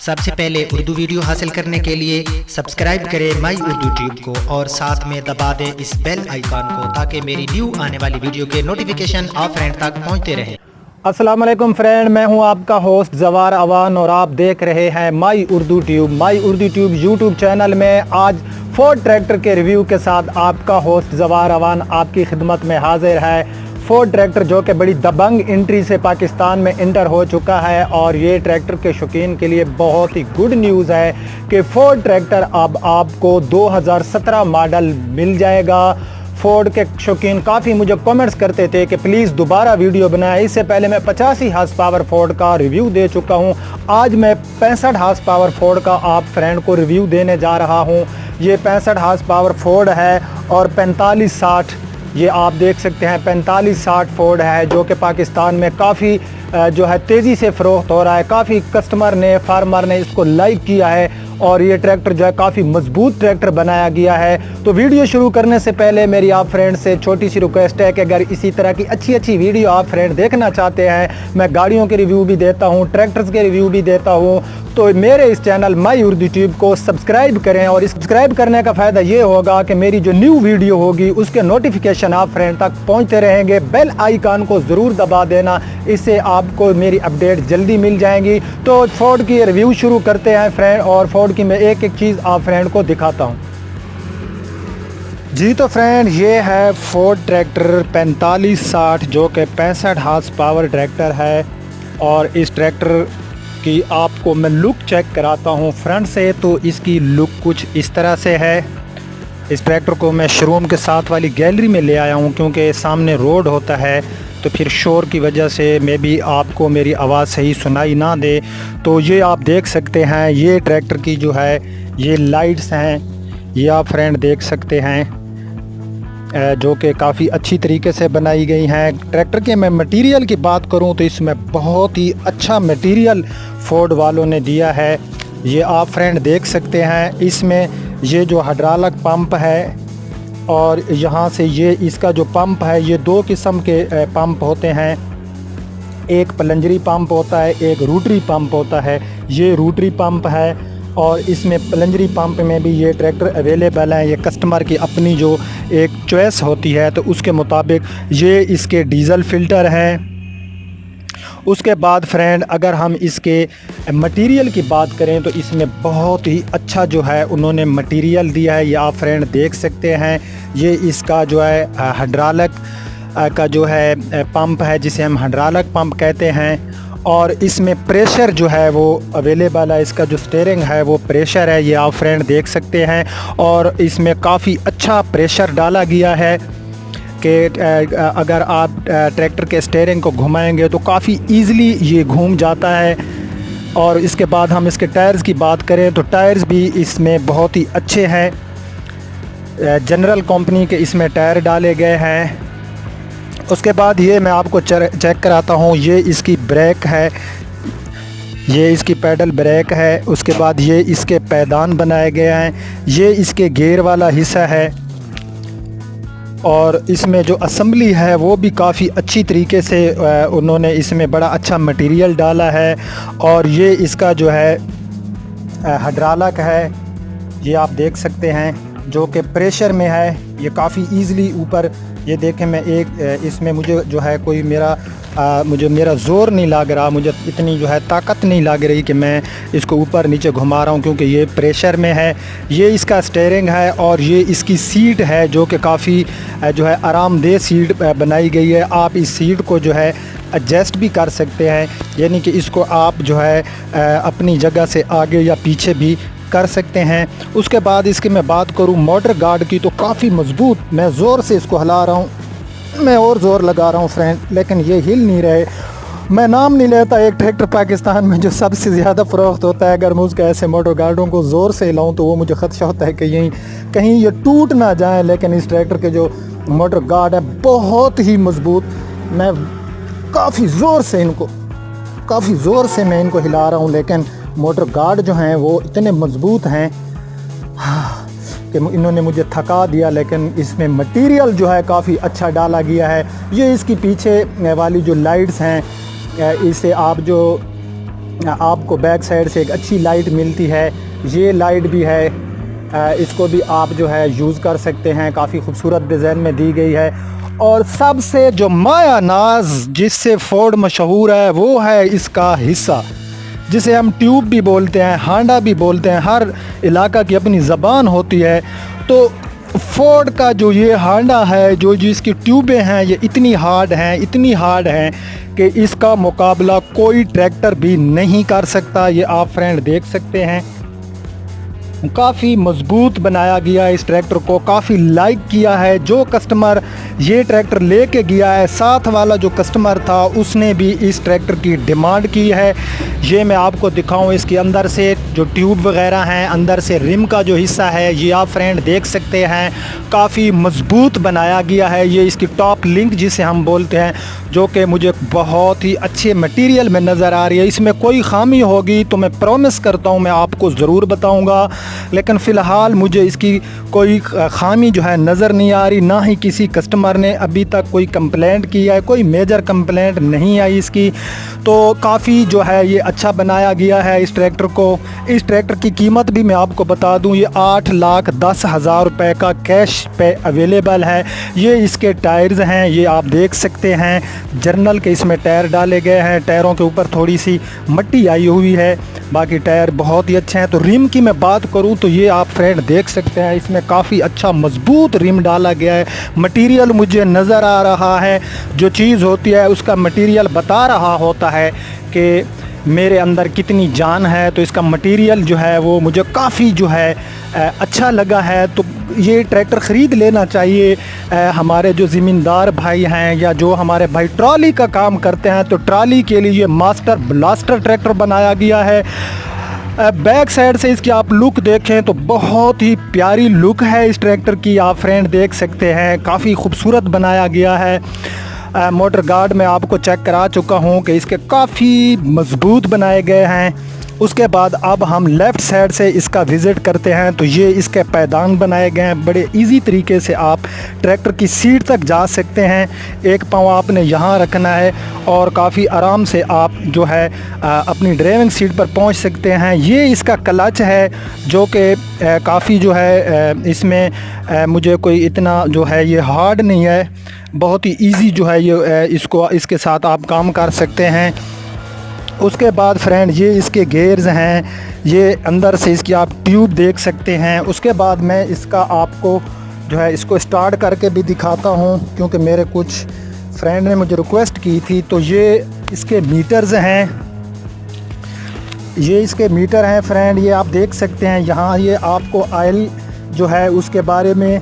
सबसे पहले उर्दू वीडियो हासिल करने के लिए सब्सक्राइब करें माई उर्दू ट्यूब को और साथ में दबा दें इस बेल आइकॉन को ताकि मेरी न्यू आने वाली वीडियो के नोटिफिकेशन आप फ्रेंड तक पहुंचते रहें। अस्सलाम वालेकुम फ्रेंड, मैं हूं आपका होस्ट जवार अवान और आप देख रहे हैं माई उर्दू ट्यूब। माई उर्दू ट्यूब यूट्यूब चैनल में आज फोर्ड ट्रैक्टर के रिव्यू के साथ आपका होस्ट जवार अवान आपकी खिदमत में हाजिर है। फोर्ड ट्रैक्टर जो कि बड़ी दबंग एंट्री से पाकिस्तान में इंटर हो चुका है और ये ट्रैक्टर के शौकीन के लिए बहुत ही गुड न्यूज़ है कि फोर्ड ट्रैक्टर अब आपको 2017 मॉडल मिल जाएगा। फोर्ड के शौकीन काफ़ी मुझे कमेंट्स करते थे कि प्लीज़ दोबारा वीडियो बनाएं। इससे पहले मैं 85 हार्स पावर फोर्ड का रिव्यू दे चुका हूं। आज मैं 65 हार्स पावर फोर्ड का आप फ्रेंड को रिव्यू देने जा रहा हूं। ये 65 हार्स पावर फोर्ड है और 4560 ये आप देख सकते हैं 4560 फोर्ड है जो कि पाकिस्तान में काफ़ी जो है तेज़ी से फ़रोख्त हो रहा है। काफ़ी कस्टमर ने फार्मर ने इसको लाइक किया है और ये ट्रैक्टर जो है काफ़ी मजबूत ट्रैक्टर बनाया गया है। तो वीडियो शुरू करने से पहले मेरी आप फ्रेंड से छोटी सी रिक्वेस्ट है कि अगर इसी तरह की अच्छी वीडियो आप फ्रेंड देखना चाहते हैं, मैं गाड़ियों के रिव्यू भी देता हूँ, ट्रैक्टर्स के रिव्यू भी देता हूँ, तो मेरे इस चैनल माई उर्दू ट्यूब को सब्सक्राइब करें। और सब्सक्राइब करने का फ़ायदा ये होगा कि मेरी जो न्यू वीडियो होगी उसके नोटिफिकेशन आप फ्रेंड तक पहुँचते रहेंगे। बेल आइकन को ज़रूर दबा देना, इससे आपको मेरी अपडेट जल्दी मिल जाएंगी। तो फोर्ड की रिव्यू शुरू करते हैं फ्रेंड और फोर्ड की मैं एक चीज़ आप फ्रेंड को दिखाता हूँ। जी तो फ्रेंड, ये है फोर्ड ट्रैक्टर 4560 जो कि 65 हार्स पावर ट्रैक्टर है। और इस ट्रैक्टर की आपको मैं लुक चेक कराता हूँ फ्रंट से। तो इसकी लुक कुछ इस तरह से है। इस ट्रैक्टर को मैं शोरूम के साथ वाली गैलरी में ले आया हूँ क्योंकि सामने रोड होता है तो फिर शोर की वजह से मे भी आपको मेरी आवाज़ सही सुनाई ना दे। तो ये आप देख सकते हैं, ये ट्रैक्टर की जो है ये लाइट्स हैं, ये आप फ्रेंड देख सकते हैं जो कि काफ़ी अच्छी तरीके से बनाई गई हैं। ट्रैक्टर के मैं मटेरियल की बात करूं तो इसमें बहुत ही अच्छा मटेरियल फोर्ड वालों ने दिया है। ये आप फ्रेंड देख सकते हैं, इसमें ये जो हाइड्रोलिक पंप है और यहाँ से ये इसका जो पंप है, ये दो किस्म के पंप होते हैं। एक प्लंजरी पंप होता है, एक रोटरी पंप होता है। ये रोटरी पंप है और इसमें प्लंजरी पंप में भी ये ट्रैक्टर अवेलेबल है। ये कस्टमर की अपनी जो एक चॉइस होती है तो उसके मुताबिक ये इसके डीज़ल फ़िल्टर हैं। उसके बाद फ्रेंड अगर हम इसके मटेरियल की बात करें तो इसमें बहुत ही अच्छा जो है उन्होंने मटेरियल दिया है। ये आप फ्रेंड देख सकते हैं, ये इसका जो है हाइड्रोलिक का जो है पंप है जिसे हम हाइड्रोलिक पंप कहते हैं। और इसमें प्रेशर जो है वो अवेलेबल है, इसका जो स्टीयरिंग है वो प्रेशर है, ये आप फ्रेंड देख सकते हैं। और इसमें काफ़ी अच्छा प्रेशर डाला गया है कि अगर आप ट्रैक्टर के स्टीयरिंग को घुमाएंगे तो काफ़ी इजीली ये घूम जाता है। और इसके बाद हम इसके टायर्स की बात करें तो टायर्स भी इसमें बहुत ही अच्छे हैं, जनरल कंपनी के इसमें टायर डाले गए हैं। उसके बाद ये मैं आपको चेक कराता हूँ, ये इसकी ब्रेक है, ये इसकी पैडल ब्रेक है। उसके बाद ये इसके पैदान बनाए गए हैं, ये इसके गियर वाला हिस्सा है। और इसमें जो असम्बली है वो भी काफ़ी अच्छी तरीके से उन्होंने इसमें बड़ा अच्छा मटेरियल डाला है। और ये इसका जो है हाइड्रोलिक है, ये आप देख सकते हैं जो कि प्रेशर में है। ये काफ़ी ईज़िली ऊपर, ये देखें मैं एक इसमें मुझे जो है कोई मेरा ज़ोर नहीं लग रहा, मुझे इतनी जो है ताकत नहीं लग रही कि मैं इसको ऊपर नीचे घुमा रहा हूँ क्योंकि ये प्रेशर में है। ये इसका स्टीयरिंग है और ये इसकी सीट है जो कि काफ़ी जो है आरामदेह सीट बनाई गई है। आप इस सीट को जो है एडजस्ट भी कर सकते हैं, यानी कि इसको आप जो है अपनी जगह से आगे या पीछे भी कर सकते हैं। उसके बाद इसकी मैं बात करूं मोटर गार्ड की तो काफ़ी मजबूत, मैं ज़ोर से इसको हिला रहा हूं, मैं और ज़ोर लगा रहा हूं फ्रेंड, लेकिन ये हिल नहीं रहे। मैं नाम नहीं लेता एक ट्रैक्टर पाकिस्तान में जो सबसे ज़्यादा फ़रोख्त होता है, अगर मैं उसके ऐसे मोटर गार्डों को ज़ोर से हिलाऊं तो वो मुझे ख़दशा होता है कि कहीं ये टूट ना जाए। लेकिन इस ट्रैक्टर के जो मोटर गार्ड है बहुत ही मजबूत, मैं काफ़ी ज़ोर से मैं इनको हिला रहा हूँ, लेकिन मोटर गार्ड जो हैं वो इतने मजबूत हैं कि इन्होंने मुझे थका दिया। लेकिन इसमें मटेरियल जो है काफ़ी अच्छा डाला गया है। ये इसकी पीछे वाली जो लाइट्स हैं, इसे आप जो आपको बैक साइड से एक अच्छी लाइट मिलती है। ये लाइट भी है, इसको भी आप जो है यूज़ कर सकते हैं। काफ़ी खूबसूरत डिज़ाइन में दी गई है। और सबसे जो माया नाज जिससे फोर्ड मशहूर है वो है इसका हिस्सा, जिसे हम ट्यूब भी बोलते हैं, हांडा भी बोलते हैं। हर इलाका की अपनी ज़बान होती है। तो फोर्ड का जो ये हांडा है, जो जिसकी ट्यूबें हैं, ये इतनी हार्ड हैं कि इसका मुकाबला कोई ट्रैक्टर भी नहीं कर सकता। ये आप फ्रेंड देख सकते हैं, काफ़ी मज़बूत बनाया गया है। इस ट्रैक्टर को काफ़ी लाइक किया है। जो कस्टमर ये ट्रैक्टर लेके गया है, साथ वाला जो कस्टमर था उसने भी इस ट्रैक्टर की डिमांड की है। ये मैं आपको दिखाऊं, इसके अंदर से जो ट्यूब वगैरह हैं, अंदर से रिम का जो हिस्सा है, ये आप फ्रेंड देख सकते हैं, काफ़ी मज़बूत बनाया गया है। ये इसकी टॉप लिंक जिसे हम बोलते हैं, जो कि मुझे बहुत ही अच्छे मटेरियल में नज़र आ रही है। इसमें कोई ख़ामी होगी तो मैं प्रॉमिस करता हूँ मैं आपको ज़रूर बताऊँगा, लेकिन फ़िलहाल मुझे इसकी कोई ख़ामी जो है नज़र नहीं आ रही। ना ही किसी कस्टमर ने अभी तक कोई कंप्लेंट की है, कोई मेजर कंप्लेंट नहीं आई इसकी। तो काफ़ी जो है ये अच्छा बनाया गया है इस ट्रैक्टर को। इस ट्रैक्टर की कीमत भी मैं आपको बता दूं, ये 8,10,000 रुपये का कैश पे अवेलेबल है। ये इसके टायर्स हैं, ये आप देख सकते हैं, जर्नल के इसमें टायर डाले गए हैं। टायरों के ऊपर थोड़ी सी मट्टी आई हुई है, बाकी टायर बहुत ही अच्छे हैं। तो रिम की मैं बात करूं तो ये आप फ्रेंड देख सकते हैं, इसमें काफ़ी अच्छा मजबूत रिम डाला गया है। मटेरियल मुझे नज़र आ रहा है, जो चीज़ होती है उसका मटेरियल बता रहा होता है कि मेरे अंदर कितनी जान है। तो इसका मटेरियल जो है वो मुझे काफ़ी जो है अच्छा लगा है। तो ये ट्रैक्टर ख़रीद लेना चाहिए हमारे जो ज़मींदार भाई हैं या जो हमारे भाई ट्रॉली का काम करते हैं। तो ट्रॉली के लिए ये मास्टर ब्लास्टर ट्रैक्टर बनाया गया है। बैक साइड से इसकी आप लुक देखें तो बहुत ही प्यारी लुक है इस ट्रैक्टर की, आप फ्रेंड देख सकते हैं, काफ़ी खूबसूरत बनाया गया है। मोटर गार्ड में आपको चेक करा चुका हूं कि इसके काफ़ी मज़बूत बनाए गए हैं। उसके बाद अब हम लेफ़्ट साइड से इसका विज़िट करते हैं। तो ये इसके पैदान बनाए गए हैं, बड़े इजी तरीके से आप ट्रैक्टर की सीट तक जा सकते हैं। एक पाँव आपने यहाँ रखना है और काफ़ी आराम से आप जो है अपनी ड्राइविंग सीट पर पहुँच सकते हैं। ये इसका क्लच है जो कि काफ़ी जो है इसमें मुझे कोई इतना जो है ये हार्ड नहीं है, बहुत ही इजी जो है ये इसके साथ आप काम कर सकते हैं। उसके बाद फ्रेंड ये इसके गेयर्स हैं, ये अंदर से इसकी आप ट्यूब देख सकते हैं। उसके बाद मैं इसका आपको जो है इसको स्टार्ट करके भी दिखाता हूं, क्योंकि मेरे कुछ फ्रेंड ने मुझे रिक्वेस्ट की थी। तो ये इसके मीटर्स हैं, ये इसके मीटर हैं फ्रेंड, ये आप देख सकते हैं। यहाँ ये आपको ऑयल जो है उसके बारे में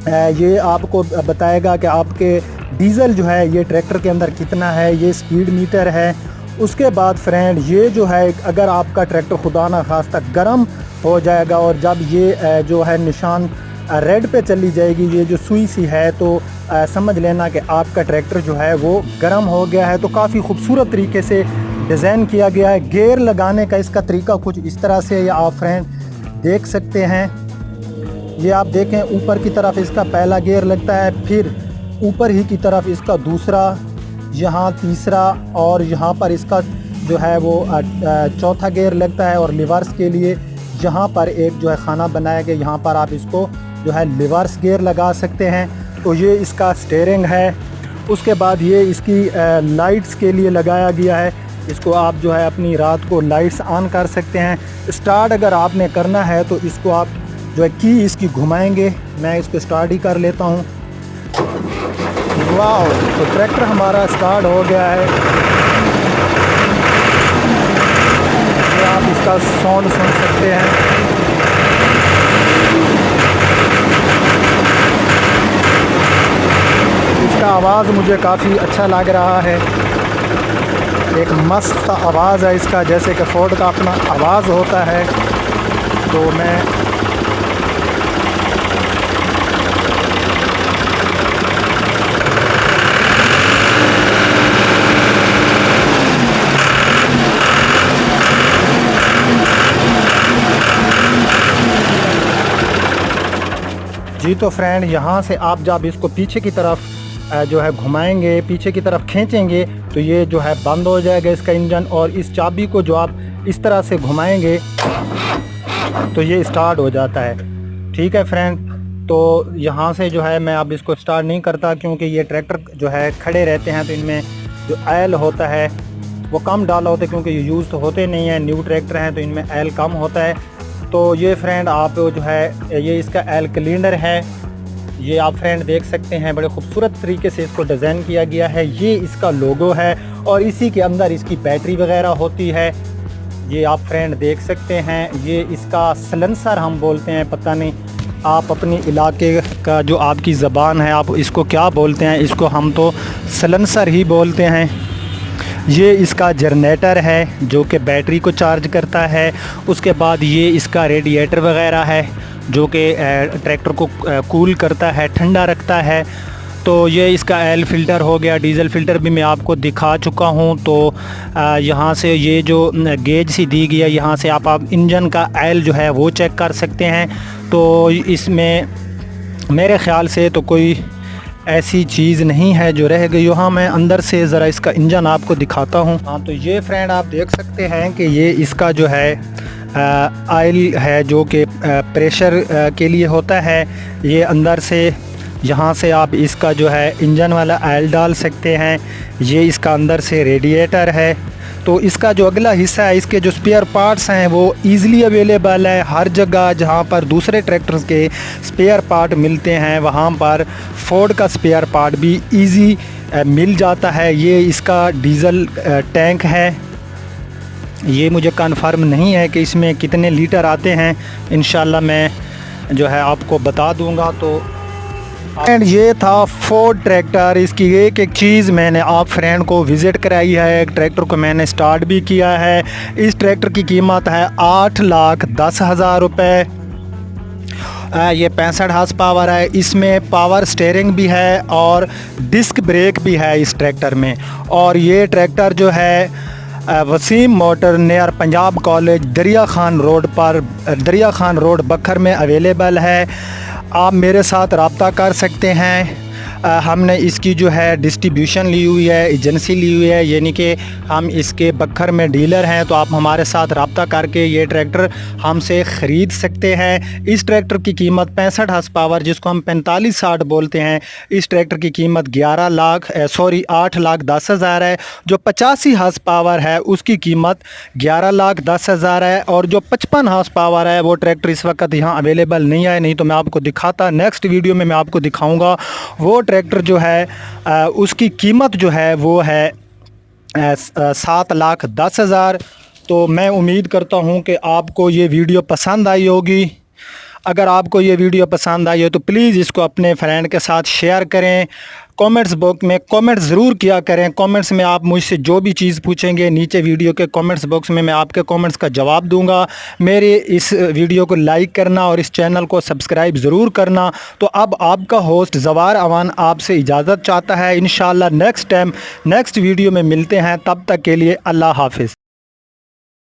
ये आपको बताएगा कि आपके डीज़ल जो है ये ट्रैक्टर के अंदर कितना है। ये स्पीड मीटर है। उसके बाद फ्रेंड ये जो है, अगर आपका ट्रैक्टर खुदा ना खास्ता गर्म हो जाएगा और जब ये जो है निशान रेड पे चली जाएगी, ये जो सुई सी है, तो समझ लेना कि आपका ट्रैक्टर जो है वो गर्म हो गया है। तो काफ़ी खूबसूरत तरीके से डिज़ाइन किया गया है। गेयर लगाने का इसका तरीका कुछ इस तरह से ये आप फ्रेंड देख सकते हैं। ये आप देखें, ऊपर की तरफ इसका पहला गियर लगता है, फिर ऊपर ही की तरफ इसका दूसरा, यहाँ तीसरा, और यहाँ पर इसका जो है वो चौथा गियर लगता है। और रिवर्स के लिए यहाँ पर एक जो है खाना बनाया गया, यहाँ पर आप इसको जो है रिवर्स गियर लगा सकते हैं। तो ये इसका स्टीयरिंग है। उसके बाद ये इसकी लाइट्स के लिए लगाया गया है, इसको आप जो है अपनी रात को लाइट्स ऑन कर सकते हैं। स्टार्ट अगर आपने करना है तो इसको आप जो है की इसकी घुमाएंगे। मैं इसको स्टार्ट ही कर लेता हूँ। वाह, तो ट्रैक्टर हमारा स्टार्ट हो गया है। ये आप इसका साउंड सुन सकते हैं। इसका आवाज़ मुझे काफ़ी अच्छा लग रहा है, एक मस्त आवाज़ है इसका, जैसे कि फोर्ड का अपना आवाज़ होता है। तो मैं जी, तो फ्रेंड यहाँ से आप जब इसको पीछे की तरफ जो है घुमाएंगे, पीछे की तरफ खींचेंगे, तो ये जो है बंद हो जाएगा इसका इंजन। और इस चाबी को जो आप इस तरह से घुमाएंगे तो ये स्टार्ट हो जाता है। ठीक है फ्रेंड, तो यहाँ से जो है मैं अब इसको स्टार्ट नहीं करता क्योंकि ये ट्रैक्टर जो है खड़े रहते हैं तो इनमें जो ऑयल होता है वो कम डाला होता है क्योंकि ये यूज़ तो होते नहीं हैं, न्यू ट्रैक्टर हैं तो इनमें ऑयल कम होता है। तो ये फ्रेंड आप जो है ये इसका ऑयल क्लीनर है, ये आप फ्रेंड देख सकते हैं बड़े खूबसूरत तरीके से इसको डिज़ाइन किया गया है। ये इसका लोगो है और इसी के अंदर इसकी बैटरी वगैरह होती है, ये आप फ्रेंड देख सकते हैं। ये इसका सलेंसर हम बोलते हैं, पता नहीं आप अपनी इलाके का जो आपकी ज़बान है आप इसको क्या बोलते हैं, इसको हम तो सलेंसर ही बोलते हैं। ये इसका जनरेटर है जो कि बैटरी को चार्ज करता है। उसके बाद ये इसका रेडिएटर वगैरह है जो कि ट्रैक्टर को कूल करता है, ठंडा रखता है। तो ये इसका ऑयल फ़िल्टर हो गया, डीज़ल फ़िल्टर भी मैं आपको दिखा चुका हूँ। तो यहाँ से ये जो गेज सी दी गई है यहाँ से आप इंजन का ऑयल जो है वो चेक कर सकते हैं। तो इसमें मेरे ख़्याल से तो कोई ऐसी चीज़ नहीं है जो रह गई हो। हाँ, मैं अंदर से ज़रा इसका इंजन आपको दिखाता हूँ। हाँ, तो ये फ्रेंड आप देख सकते हैं कि ये इसका जो है ऑयल है जो कि प्रेशर के लिए होता है। ये अंदर से यहाँ से आप इसका जो है इंजन वाला ऑयल डाल सकते हैं। ये इसका अंदर से रेडिएटर है। तो इसका जो अगला हिस्सा है, इसके जो स्पेयर पार्ट्स हैं वो ईज़िली अवेलेबल है हर जगह। जहाँ पर दूसरे ट्रैक्टर्स के स्पेयर पार्ट मिलते हैं वहाँ पर फोर्ड का स्पेयर पार्ट भी इजी मिल जाता है। ये इसका डीज़ल टैंक है, ये मुझे कन्फर्म नहीं है कि इसमें कितने लीटर आते हैं, इंशाल्लाह मैं जो है आपको बता दूंगा। तो एंड ये था फोर्ड ट्रैक्टर, इसकी एक एक चीज़ मैंने आप फ्रेंड को विज़िट कराई है। एक ट्रैक्टर को मैंने स्टार्ट भी किया है। इस ट्रैक्टर की कीमत है 8,10,000 रुपये। ये 65 हार्स पावर है, इसमें पावर स्टीयरिंग भी है और डिस्क ब्रेक भी है इस ट्रैक्टर में। और ये ट्रैक्टर जो है Wasim motor near Punjab college Dariya Khan road पर, दरिया खान रोड बखर में अवेलेबल है। आप मेरे साथ रब्ता कर सकते हैं। हमने इसकी जो है डिस्ट्रीब्यूशन ली हुई है, एजेंसी ली हुई है, यानी कि हम इसके बखर में डीलर हैं। तो आप हमारे साथ रब्ता करके ये ट्रैक्टर हमसे ख़रीद सकते हैं। इस ट्रैक्टर की कीमत 65 हार्स पावर जिसको हम 4560 बोलते हैं, इस ट्रैक्टर की कीमत 8,10,000 है। जो 85 हार्स पावर है उसकी कीमत 11,10,000 है। और जो 55 हार्स पावर है वो ट्रैक्टर इस वक्त यहाँ अवेलेबल नहीं है, नहीं तो मैं आपको दिखाता। नेक्स्ट वीडियो में मैं आपको दिखाऊँगा। वो ट्रैक्टर जो है उसकी कीमत जो है वो है 7,10,000। तो मैं उम्मीद करता हूँ कि आपको ये वीडियो पसंद आई होगी। अगर आपको ये वीडियो पसंद आई हो तो प्लीज़ इसको अपने फ्रेंड के साथ शेयर करें। कमेंट्स बॉक्स में कमेंट ज़रूर किया करें। कमेंट्स में आप मुझसे जो भी चीज़ पूछेंगे नीचे वीडियो के कमेंट्स बॉक्स में मैं आपके कमेंट्स का जवाब दूंगा। मेरे इस वीडियो को लाइक करना और इस चैनल को सब्सक्राइब ज़रूर करना। तो अब आपका होस्ट जवार अवान आपसे इजाज़त चाहता है। इंशाल्लाह नेक्स्ट टाइम नेक्स्ट वीडियो में मिलते हैं, तब तक के लिए अल्लाह हाफिज़।